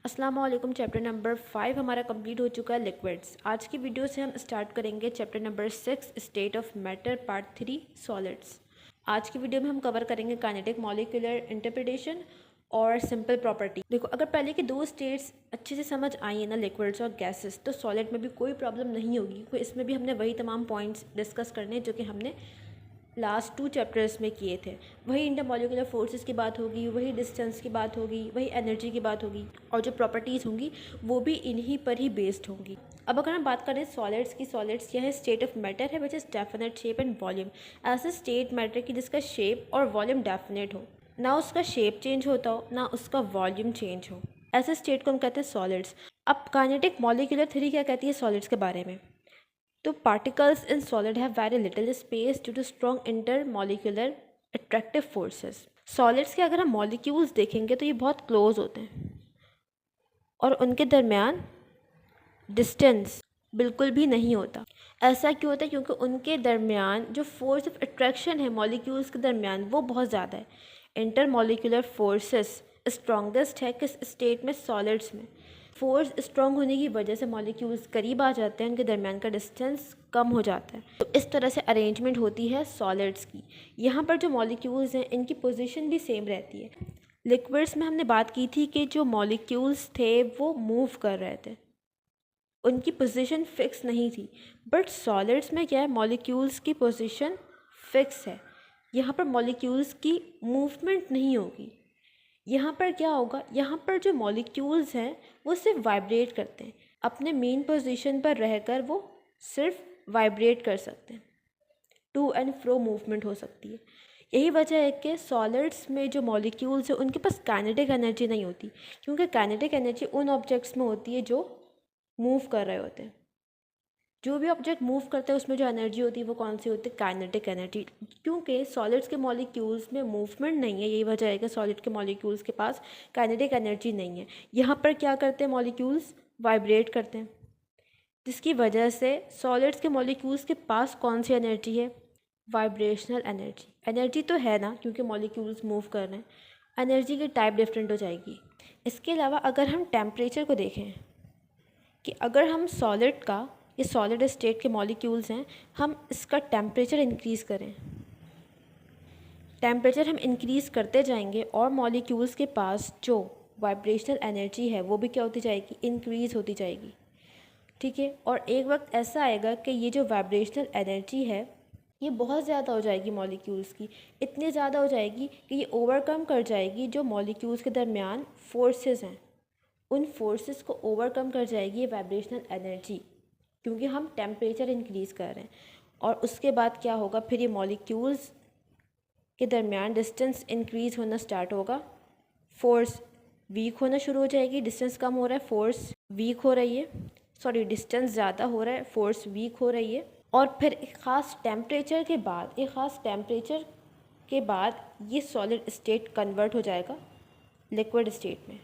अस्सलाम वालेकुम। Chapter number 5 हमारा कंप्लीट हो चुका है, लिक्विड्स। आज की वीडियो से हम स्टार्ट करेंगे chapter number 6 state of matter part 3 solids. आज की वीडियो में हम कवर करेंगे काइनेटिक, मॉलिक्यूलर इंटरप्रिटेशन और सिंपल प्रॉपर्टी। देखो, अगर पहले के दो स्टेट्स अच्छे से समझ आई है ना, लिक्विड्स और गैसेस, तो सॉलिड में भी कोई प्रॉब्लम नहीं होगी, क्योंकि इसमें भी हमने वही तमाम पॉइंट्स डिस्कस करने जो कि हमने लास्ट 2 चैप्टर्स में किए थे। वही इंटरमॉलिक्यूलर फोर्सेस की बात होगी, वही डिस्टेंस की बात होगी, वही एनर्जी की बात होगी, और जो प्रॉपर्टीज़ होंगी वो भी इन्हीं पर ही बेस्ड होंगी। अब अगर हम बात करें सॉलिड्स की, सॉलिड्स यह स्टेट ऑफ मैटर है which is definite shape and volume. ऐसे स्टेट मैटर की जिसका शेप और वॉल्यूम डेफिनेट हो, ना उसका शेप चेंज होता हो ना उसका वॉल्यूम चेंज हो, ऐसे स्टेट को हम कहते हैं सॉलिड्स। अब काइनेटिक मॉलिक्यूलर थ्योरी क्या कहती है सॉलिड्स के बारे में? तो particles in solid have very little space due to strong intermolecular attractive forces. Solids के अगर हम मॉलिक्यूल्स देखेंगे तो ये बहुत क्लोज होते हैं और उनके दरमियान डिस्टेंस बिल्कुल भी नहीं होता। ऐसा क्यों होता है? क्योंकि उनके दरमियान जो फोर्स ऑफ अट्रैक्शन है मॉलिक्यूल्स के दरमियान वो बहुत ज़्यादा है। इंटरमॉलिक्यूलर फोर्सेस स्ट्रॉन्गेस्ट है किस स्टेट में? सॉलिड्स में। फोर्स स्ट्रॉन्ग होने की वजह से मॉलिक्यूल्स करीब आ जाते हैं, उनके दरमियान का डिस्टेंस कम हो जाता है। तो इस तरह से अरेंजमेंट होती है सॉलिड्स की। यहाँ पर जो मॉलिक्यूल्स हैं इनकी पोजीशन भी सेम रहती है। लिक्विड्स में हमने बात की थी कि जो मॉलिक्यूल्स थे वो मूव कर रहे थे, उनकी पोजीशन फिक्स नहीं थी। बट सॉलिड्स में क्या है, मॉलिक्यूल्स की पोजीशन फिक्स है। यहाँ पर मॉलिक्यूल्स की मूवमेंट नहीं होगी। यहाँ पर क्या होगा, यहाँ पर जो मॉलिक्यूल्स हैं वो सिर्फ वाइब्रेट करते हैं, अपने मेन पोजीशन पर रहकर वो सिर्फ वाइब्रेट कर सकते हैं, टू एंड फ्रो मूवमेंट हो सकती है। यही वजह है कि सॉलिड्स में जो मॉलिक्यूल्स हैं उनके पास काइनेटिक एनर्जी नहीं होती, क्योंकि काइनेटिक एनर्जी उन ऑब्जेक्ट्स में होती है जो मूव कर रहे होते हैं। जो भी ऑब्जेक्ट मूव करता है उसमें जो एनर्जी होती है वो कौन सी होती है? Kinetic energy. क्योंकि सॉलिड्स के मॉलिक्यूल्स में मूवमेंट नहीं है, यही वजह है कि सॉलिड के मॉलिक्यूल्स के पास काइनेटिक एनर्जी नहीं है। यहाँ पर क्या करते हैं मॉलिक्यूल्स? वाइब्रेट करते हैं, जिसकी वजह से सॉलिड्स के मॉलिक्यूल्स के पास कौन सी एनर्जी है? Vibrational energy. एनर्जी तो है ना, क्योंकि मॉलिक्यूल्स मूव कर रहे हैं, एनर्जी की टाइप डिफरेंट हो जाएगी। इसके अलावा अगर हम टेम्परेचर को देखें कि अगर हम सॉलिड का, ये सॉलिड स्टेट के मॉलिक्यूल्स हैं, हम इसका टेम्परेचर इंक्रीज़ करें, टेम्परेचर हम इंक्रीज़ करते जाएंगे और मॉलिक्यूल्स के पास जो वाइब्रेशनल एनर्जी है वो भी क्या होती जाएगी? इंक्रीज़ होती जाएगी। ठीक है, और एक वक्त ऐसा आएगा कि ये जो वाइब्रेशनल एनर्जी है ये बहुत ज़्यादा हो जाएगी मॉलिक्यूल्स की, इतनी ज़्यादा हो जाएगी कि ये ओवरकम कर जाएगी जो मॉलिक्यूल्स के दरमियान फोर्सेस हैं, उन फोर्सेस को ओवरकम कर जाएगी ये वाइब्रेशनल एनर्जी, क्योंकि हम टेम्परेचर इंक्रीज़ कर रहे हैं। और उसके बाद क्या होगा, फिर ये मॉलिक्यूल्स के दरमियान डिस्टेंस इंक्रीज़ होना स्टार्ट होगा, फोर्स वीक होना शुरू हो जाएगी। डिस्टेंस कम हो रहा है, फोर्स वीक हो रही है, सॉरी डिस्टेंस ज़्यादा हो रहा है, फोर्स वीक हो रही है। और फिर एक ख़ास टेम्परेचर के बाद, ये सॉलिड स्टेट कन्वर्ट हो जाएगा लिक्विड स्टेट में।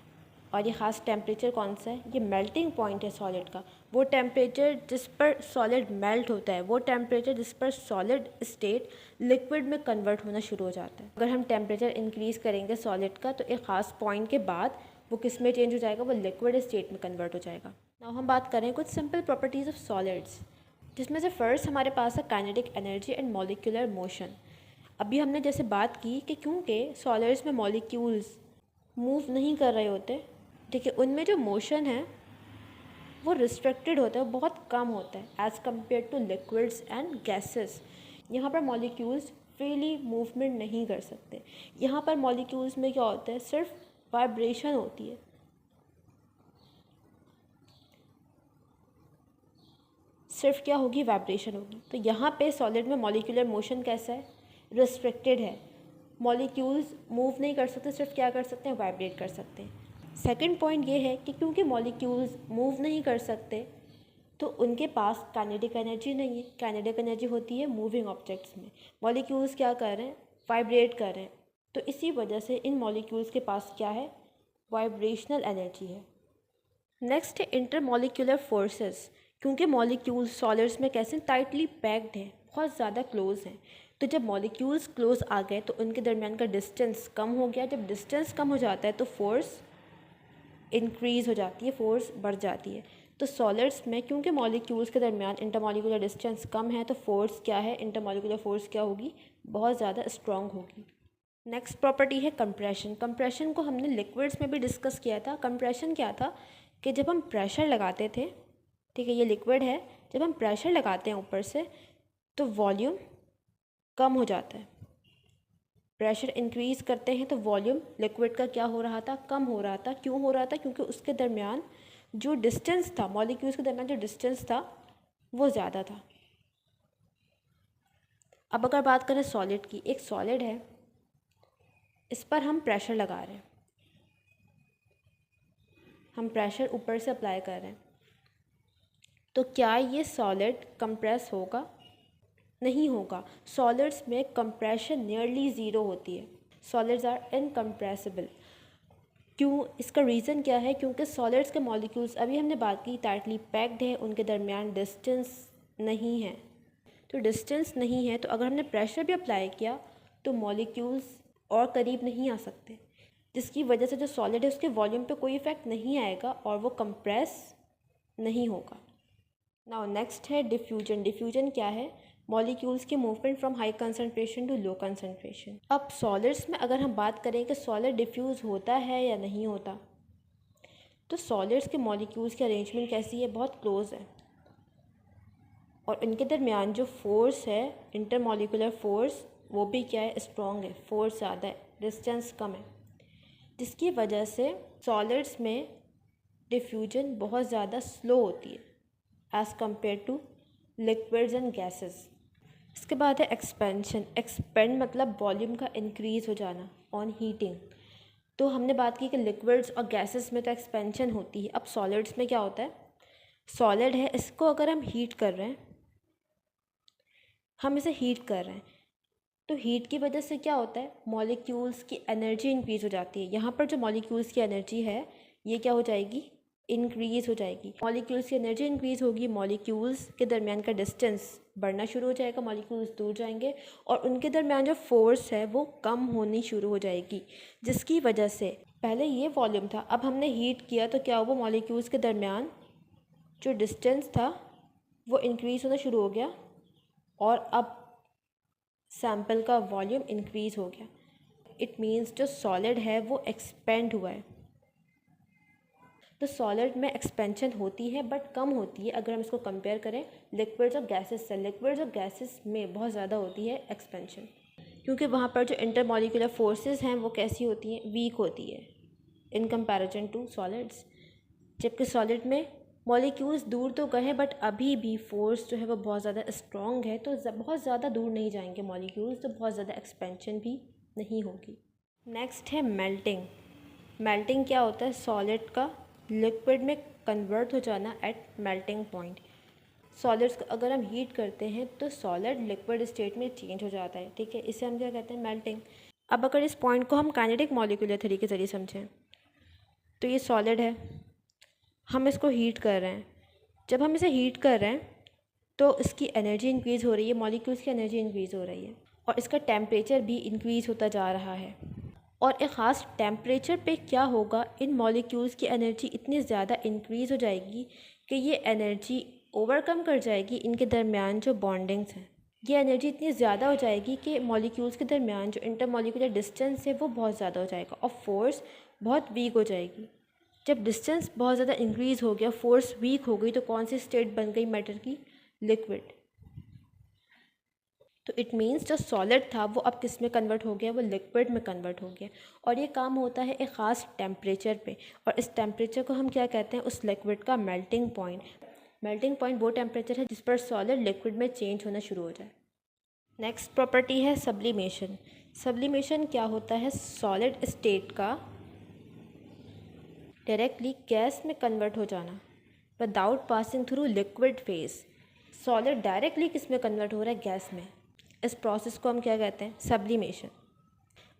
और ये ख़ास टेम्परेचर कौन सा है? ये मेल्टिंग पॉइंट है सॉलिड का। वो टेम्परेचर जिस पर सॉलिड मेल्ट होता है, वो टेम्परेचर जिस पर सॉलिड स्टेट लिक्विड में कन्वर्ट होना शुरू हो जाता है। अगर हम टेम्परेचर इंक्रीज़ करेंगे सॉलिड का तो एक ख़ास पॉइंट के बाद वो किस में चेंज हो जाएगा? वो लिक्विड स्टेट में कन्वर्ट हो जाएगा। नाउ हम बात करें कुछ सिंपल प्रॉपर्टीज़ ऑफ सॉलिड्स, जिसमें से फर्स्ट हमारे पास है kinetic energy and molecular motion. अभी हमने जैसे बात की कि क्योंकि सॉलिड्स में मॉलिक्यूल्स मूव नहीं कर रहे होते, ठीक है, उनमें जो मोशन है वो रिस्ट्रिक्टेड होता है, वो बहुत कम होता है as compared two liquids and gases. यहाँ पर मॉलिक्यूल्स फ्रीली मूवमेंट नहीं कर सकते। यहाँ पर मॉलिक्यूल्स में क्या होता है? सिर्फ वाइब्रेशन होती है, सिर्फ क्या होगी? वाइब्रेशन होगी। तो यहाँ पे सॉलिड में मॉलिक्यूलर मोशन कैसा है? रिस्ट्रिक्टेड है। मॉलिक्यूल्स मूव नहीं कर सकते, सिर्फ क्या कर सकते हैं? वाइब्रेट कर सकते हैं। सेकंड पॉइंट ये है कि क्योंकि मॉलिक्यूल्स मूव नहीं कर सकते तो उनके पास काइनेटिक एनर्जी नहीं है। काइनेटिक एनर्जी होती है मूविंग ऑब्जेक्ट्स में। मॉलिक्यूल्स क्या कर रहे हैं? वाइब्रेट कर रहे हैं। तो इसी वजह से इन मॉलिक्यूल्स के पास क्या है? वाइब्रेशनल एनर्जी है। नेक्स्ट है इंटरमॉलिक्यूलर फोर्सेस। क्योंकि मॉलिक्यूल्स सॉलिड्स में कैसे टाइटली पैक्ड हैं, बहुत ज़्यादा क्लोज हैं, तो जब मॉलिक्यूल्स क्लोज आ गए तो उनके दरमियान का डिस्टेंस कम हो गया। जब डिस्टेंस कम हो जाता है तो फोर्स इंक्रीज़ हो जाती है, फोर्स बढ़ जाती है। तो सॉलिड्स में क्योंकि मॉलिक्यूल्स के दरमियान इंटरमॉलिक्यूलर डिस्टेंस कम है, तो फोर्स क्या है, इंटरमॉलिक्यूलर फोर्स क्या होगी, बहुत ज़्यादा स्ट्रॉन्ग होगी। नेक्स्ट प्रॉपर्टी है कंप्रेशन। कंप्रेशन को हमने लिक्विड्स में भी डिस्कस किया था। कंप्रेशन क्या था कि जब हम प्रेशर लगाते थे, ठीक है, ये लिक्विड है, जब हम प्रेशर लगाते हैं ऊपर से तो वॉल्यूम कम हो जाता है। प्रेशर इंक्रीज़ करते हैं तो वॉल्यूम लिक्विड का क्या हो रहा था, कम हो रहा था। क्यों हो रहा था, क्योंकि उसके दरमियान जो डिस्टेंस था, मॉलिक्यूल्स के दरमियान जो डिस्टेंस था वो ज़्यादा था। अब अगर बात करें सॉलिड की, एक सॉलिड है, इस पर हम प्रेशर लगा रहे हैं, हम प्रेशर ऊपर से अप्लाई कर रहे हैं, तो क्या ये सॉलिड कंप्रेस होगा, नहीं होगा। सॉलिड्स में कंप्रेशन नियरली ज़ीरो होती है, सॉलिड्स आर इनकम्प्रेसिबल। क्यों, इसका रीज़न क्या है, क्योंकि सॉलिड्स के मॉलिक्यूल्स, अभी हमने बात की, टाइटली पैक्ड है, उनके दरमियान डिस्टेंस नहीं है। तो डिस्टेंस नहीं है तो अगर हमने प्रेशर भी अप्लाई किया तो मॉलिक्यूल्स और करीब नहीं आ सकते, जिसकी वजह से जो सॉलिड है उसके वॉल्यूम पे कोई इफ़ेक्ट नहीं आएगा और वो कंप्रेस नहीं होगा। नाउ नेक्स्ट है डिफ्यूजन। डिफ्यूजन क्या है, मॉलिक्यूल्स की movement from high concentration to low concentration. अब सॉलिड्स में अगर हम बात करें कि सॉलिड डिफ्यूज़ होता है या नहीं होता, तो सॉलिड्स के मॉलिक्यूल्स की अरेंजमेंट कैसी है, बहुत क्लोज है, और इनके दरमियान जो फोर्स है, इंटरमॉलिक्यूलर फोर्स, वो भी क्या है, स्ट्रॉन्ग है, फोर्स ज़्यादा है, डिस्टेंस कम है, जिसकी वजह से सॉलिड्स में डिफ्यूजन बहुत ज़्यादा स्लो होती है as compared two liquids and gases. इसके बाद है एक्सपेंशन। एक्सपेंड मतलब वॉल्यूम का इंक्रीज़ हो जाना ऑन हीटिंग। तो हमने बात की कि लिक्विड्स और गैसेस में तो एक्सपेंशन होती है। अब सॉलिड्स में क्या होता है, सॉलिड है, इसको अगर हम हीट कर रहे हैं, हम इसे हीट कर रहे हैं, तो हीट की वजह से क्या होता है, मॉलिक्यूल्स की एनर्जी इंक्रीज़ हो जाती है। यहाँ पर जो मॉलिक्यूल्स की एनर्जी है ये क्या हो जाएगी, इंक्रीज़ हो जाएगी। मॉलिक्यूल्स की एनर्जी इंक्रीज़ होगी, मॉलिक्यूल्स के दरमियान का डिस्टेंस बढ़ना शुरू हो जाएगा, मॉलिक्यूल्स दूर जाएंगे और उनके दरमियान जो फोर्स है वो कम होनी शुरू हो जाएगी, जिसकी वजह से पहले ये वॉल्यूम था, अब हमने हीट किया तो क्या हुआ, मॉलिक्यूल्स के दरमियान जो डिस्टेंस था वो इंक्रीज़ होना शुरू हो गया और अब सैम्पल का वॉल्यूम इंक्रीज़ हो गया। इट मीन्स जो सॉलिड है वो एक्सपेंड हुआ है। तो सॉलिड में एक्सपेंशन होती है बट कम होती है अगर हम इसको कंपेयर करें लिक्विड्स और गैसेस से। लिक्विड्स और गैसेस में बहुत ज़्यादा होती है एक्सपेंशन, क्योंकि वहाँ पर जो इंटरमॉलिक्यूलर फोर्सेस हैं वो कैसी होती हैं, वीक होती है इन कंपैरिजन टू सॉलिड्स। जबकि सॉलिड में मॉलिक्यूल्स दूर तो गए बट अभी भी फोर्स जो है वो बहुत ज़्यादा स्ट्रॉन्ग है, तो बहुत ज़्यादा दूर नहीं जाएंगे मॉलिक्यूल्स, तो बहुत ज़्यादा एक्सपेंशन भी नहीं होगी। नेक्स्ट है मेल्टिंग। मेल्टिंग क्या होता है, सॉलिड का लिक्विड में कन्वर्ट हो जाना एट मेल्टिंग पॉइंट। सॉलिड्स को अगर हम हीट करते हैं तो सॉलिड लिक्विड स्टेट में चेंज हो जाता है, ठीक है, इसे हम क्या कहते हैं, मेल्टिंग। अब अगर इस पॉइंट को हम काइनेटिक मॉलिक्यूलर थ्योरी के ज़रिए समझें तो ये सॉलिड है, हम इसको हीट कर रहे हैं, जब हम इसे हीट कर रहे हैं तो इसकी एनर्जी इंक्रीज़ हो रही है, मॉलिक्यूल्स की एनर्जी इंक्रीज़ हो रही है और इसका टेम्परेचर भी इंक्रीज़ होता जा रहा है। और एक ख़ास टेम्परेचर पे क्या होगा, इन मॉलिक्यूल्स की एनर्जी इतनी ज़्यादा इंक्रीज़ हो जाएगी कि ये एनर्जी ओवरकम कर जाएगी इनके दरमियान जो बॉन्डिंग्स हैं। ये एनर्जी इतनी ज़्यादा हो जाएगी कि मॉलिक्यूल्स के दरमियान जो इंटरमॉलिक्यूलर डिस्टेंस है वो बहुत ज़्यादा हो जाएगा और फोर्स बहुत वीक हो जाएगी। जब डिस्टेंस बहुत ज़्यादा इंक्रीज़ हो गया, फोर्स वीक हो गई, तो कौन सी स्टेट बन गई मैटर की, लिक्विड। तो इट मीन्स जो सॉलिड था वो अब किस में कन्वर्ट हो गया, वो लिक्विड में कन्वर्ट हो गया। और ये काम होता है एक ख़ास टेम्परेचर पे, और इस टेम्परेचर को हम क्या कहते हैं, उस लिक्विड का मेल्टिंग पॉइंट। मेल्टिंग पॉइंट वो टेम्परेचर है जिस पर सॉलिड लिक्विड में चेंज होना शुरू हो जाए। नेक्स्ट प्रॉपर्टी है सब्लिमेशन। सब्लिमेशन क्या होता है, सॉलिड स्टेट का डायरेक्टली गैस में कन्वर्ट हो जाना without passing through liquid phase. Solid directly किस में कन्वर्ट हो रहा है, गैस में। इस प्रोसेस को हम क्या कहते हैं, सब्लिमेशन।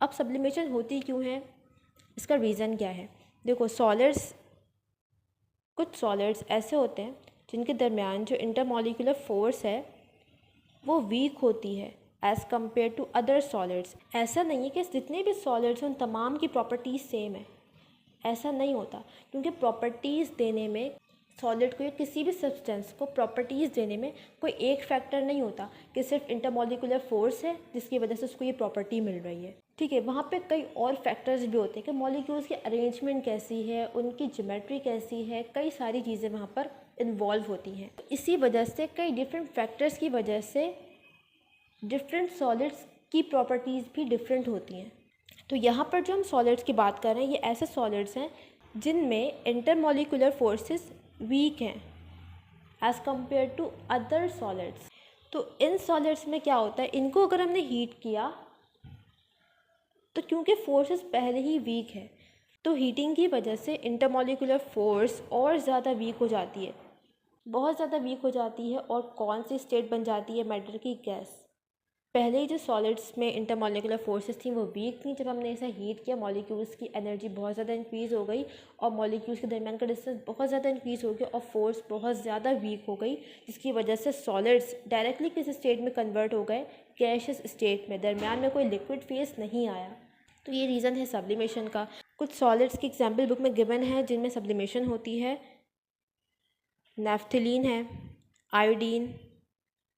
अब सब्लिमेशन होती क्यों है, इसका रीज़न क्या है, देखो सॉलिड्स, कुछ सॉलिड्स ऐसे होते हैं जिनके दरमियान जो इंटरमॉलिक्यूलर फोर्स है वो वीक होती है as compared to other solids. ऐसा नहीं है कि जितने भी सॉलिड्स हैं उन तमाम की प्रॉपर्टीज़ सेम है, ऐसा नहीं होता, क्योंकि प्रॉपर्टीज़ देने में सॉलिड को या किसी भी सब्सटेंस को प्रॉपर्टीज़ देने में कोई एक फैक्टर नहीं होता कि सिर्फ इंटरमॉलिक्यूलर फोर्स है जिसकी वजह से उसको ये प्रॉपर्टी मिल रही है। ठीक है, वहाँ पे कई और फैक्टर्स भी होते हैं कि मॉलिक्यूल्स की अरेंजमेंट कैसी है, उनकी ज्योमेट्री कैसी है, कई सारी चीज़ें वहाँ पर इन्वॉल्व होती हैं। इसी वजह से कई डिफरेंट फैक्टर्स की वजह से डिफरेंट सॉलिड्स की प्रॉपर्टीज़ भी डिफरेंट होती हैं। तो यहाँ पर जो हम सॉलिड्स की बात कर रहे हैं, ये ऐसे सॉलिड्स हैं जिनमें इंटरमॉलिक्यूलर फोर्सेस वीक हैं as compared to other solids. तो इन सॉलिड्स में क्या होता है, इनको अगर हमने हीट किया तो क्योंकि फोर्सेस पहले ही वीक है, तो हीटिंग की वजह से इंटरमॉलिक्यूलर फोर्स और ज़्यादा वीक हो जाती है, बहुत ज़्यादा वीक हो जाती है। और कौन सी स्टेट बन जाती है मैटर की, गैस। पहले ही जो सॉलिड्स में इंटरमॉलिक्यूलर फोर्सेस थी वो वीक थी, जब हमने इसे हीट किया मॉलिक्यूल्स की एनर्जी बहुत ज़्यादा इंक्रीज़ हो गई और मॉलिक्यूल्स के दरमियान का डिस्टेंस बहुत ज़्यादा इंक्रीज़ हो गया और फोर्स बहुत ज़्यादा वीक हो गई, जिसकी वजह से सॉलिड्स डायरेक्टली किस स्टेट में कन्वर्ट हो गए, गैशियस स्टेट में। दरमियान में कोई लिक्विड फेस नहीं आया। तो ये रीज़न है सब्लिमेशन का। कुछ सॉलिड्स की एग्जाम्पल बुक में गिवन है जिनमें सब्लिमेशन होती है। नेफ्थलीन है, आयोडीन,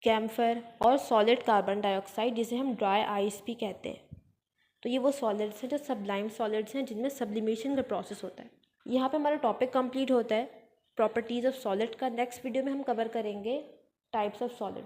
कैम्फर और सॉलिड कार्बन डाइऑक्साइड, जिसे हम ड्राई आइस भी कहते हैं। तो ये वो सॉलिड्स हैं जो सब्लाइम सॉलिड्स हैं जिनमें सब्लिमेशन का प्रोसेस होता है। यहाँ पे हमारा टॉपिक कंप्लीट होता है प्रॉपर्टीज़ ऑफ सॉलिड का। नेक्स्ट वीडियो में हम कवर करेंगे टाइप्स ऑफ सॉलिड।